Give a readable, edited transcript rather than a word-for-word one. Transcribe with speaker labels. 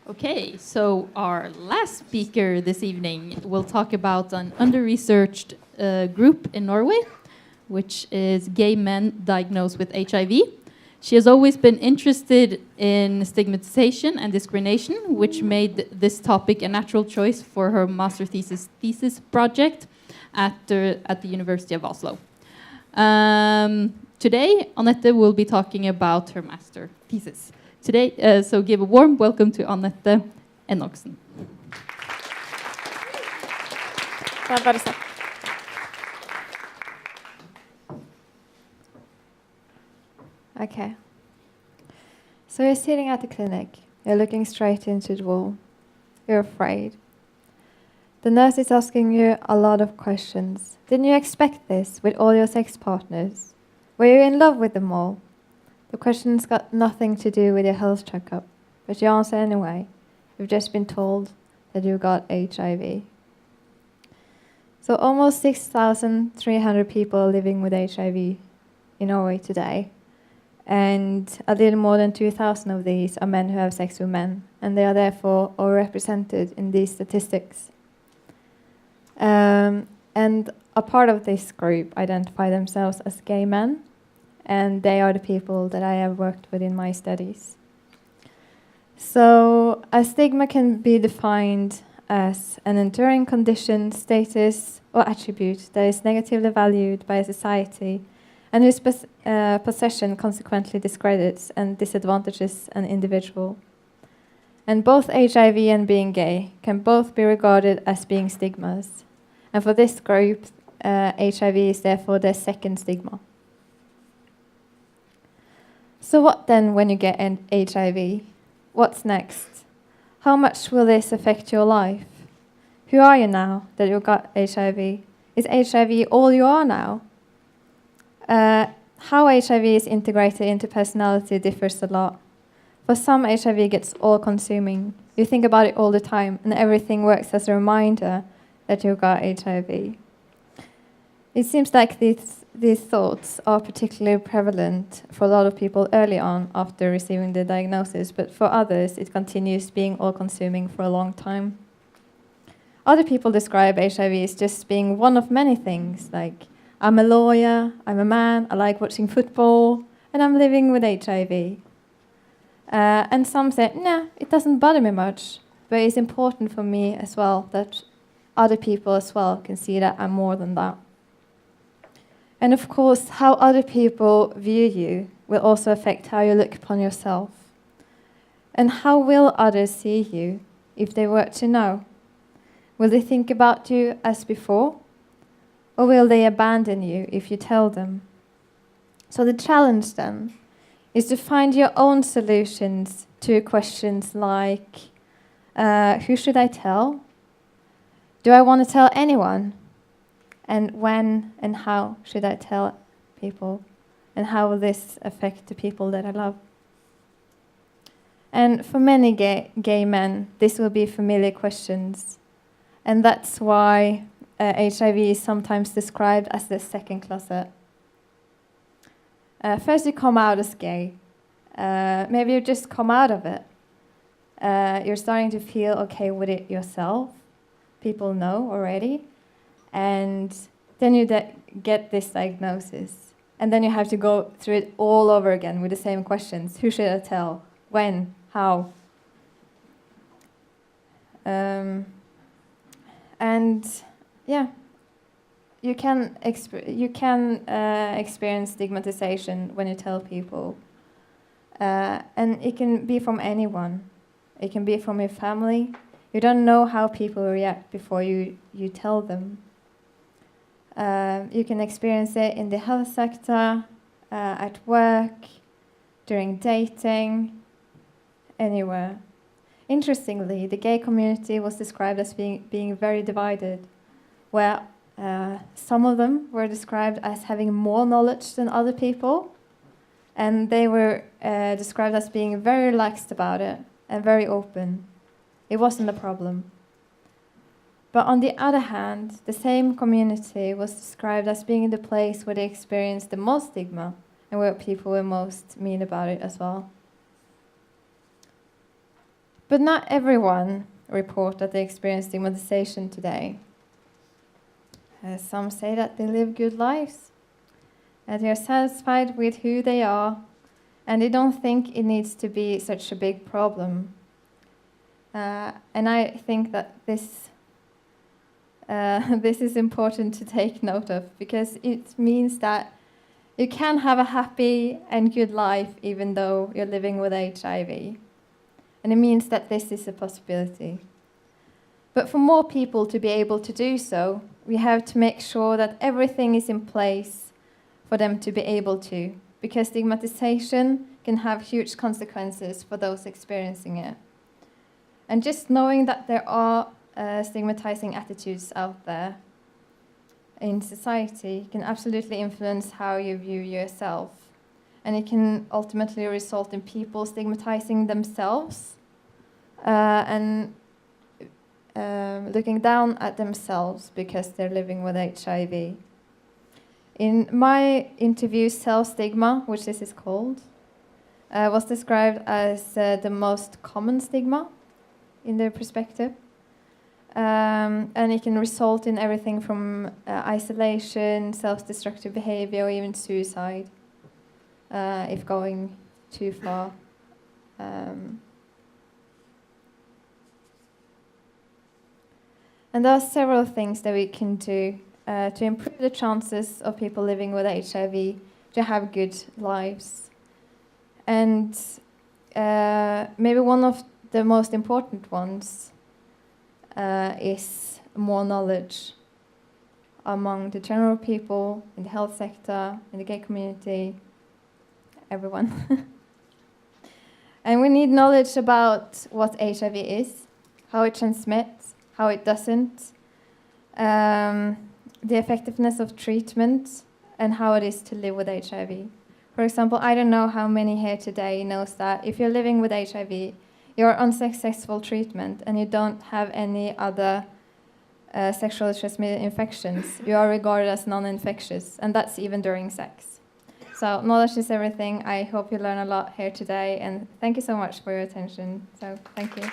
Speaker 1: Okay, so our last speaker this evening will talk about an under-researched group in Norway, which is gay men diagnosed with HIV. She has always been interested in stigmatization and discrimination, which made this topic a natural choice for her master thesis project at the University of Oslo. Today, Anette will be talking about her master thesis. Today, so give a warm welcome to Anette Enoksen.
Speaker 2: Okay. So you're sitting at the clinic. You're looking straight into the wall. You're afraid. The nurse is asking you a lot of questions. Didn't you expect this with all your sex partners? Were you in love with them all? The questions got nothing to do with your health checkup, but you answer anyway. You've just been told that you got HIV. So almost 6,300 people are living with HIV in Norway today. And a little more than 2,000 of these are men who have sex with men, and they are therefore overrepresented in these statistics. And a part of this group identify themselves as gay men, and they are the people that I have worked with in my studies. So a stigma can be defined as an enduring condition, status, or attribute that is negatively valued by a society and whose possession consequently discredits and disadvantages an individual. And both HIV and being gay can both be regarded as being stigmas. And for this group, HIV is therefore their second stigma. So what then when you get an HIV? What's next? How much will this affect your life? Who are you now that you got HIV? Is HIV all you are now? How HIV is integrated into personality differs a lot. For some, HIV gets all-consuming. You think about it all the time, and everything works as a reminder that you got HIV. It seems like these thoughts are particularly prevalent for a lot of people early on after receiving the diagnosis, but for others, it continues being all-consuming for a long time. Other people describe HIV as just being one of many things, like, I'm a lawyer, I'm a man, I like watching football, and I'm living with HIV. And some say, nah, it doesn't bother me much, but it's important for me as well that other people as well can see that I'm more than that. And of course, how other people view you will also affect how you look upon yourself. And how will others see you if they were to know? Will they think about you as before? Or will they abandon you if you tell them? So the challenge then is to find your own solutions to questions like, who should I tell? Do I want to tell anyone? And when and how should I tell people? And how will this affect the people that I love? And for many gay men, this will be familiar questions. And that's why HIV is sometimes described as the second closet. First you come out as gay. Maybe you just come out of it. You're starting to feel okay with it yourself. People know already. And then you get this diagnosis. And then you have to go through it all over again with the same questions. Who should I tell? When? How? And yeah, you can experience stigmatization when you tell people. And it can be from anyone. It can be from your family. You don't know how people react before you tell them. You can experience it in the health sector, at work, during dating, anywhere. Interestingly, the gay community was described as being very divided, where some of them were described as having more knowledge than other people, and they were described as being very relaxed about it and very open. It wasn't a problem. But on the other hand, the same community was described as being the place where they experienced the most stigma and where people were most mean about it as well. But not everyone report that they experience stigmatization today. Some say that they live good lives, that they are satisfied with who they are, and they don't think it needs to be such a big problem. And I think that this is important to take note of, because it means that you can have a happy and good life even though you're living with HIV. And it means that this is a possibility. But for more people to be able to do so, we have to make sure that everything is in place for them to be able to, because stigmatization can have huge consequences for those experiencing it. And just knowing that there are stigmatizing attitudes out there in society can absolutely influence how you view yourself. And it can ultimately result in people stigmatizing themselves and looking down at themselves because they're living with HIV. In my interview, self-stigma, which this is called, was described as the most common stigma in their perspective. And it can result in everything from isolation, self-destructive behavior, or even suicide, if going too far. And there are several things that we can do to improve the chances of people living with HIV to have good lives. And maybe one of the most important ones is more knowledge among the general people, in the health sector, in the gay community, everyone. And we need knowledge about what HIV is, how it transmits, how it doesn't, the effectiveness of treatment, and how it is to live with HIV. For example, I don't know how many here today knows that if you're living with HIV, you're unsuccessful treatment and you don't have any other sexually transmitted infections, you are regarded as non-infectious, and that's even during sex. So knowledge is everything. I hope you learn a lot here today, and thank you so much for your attention. So thank you.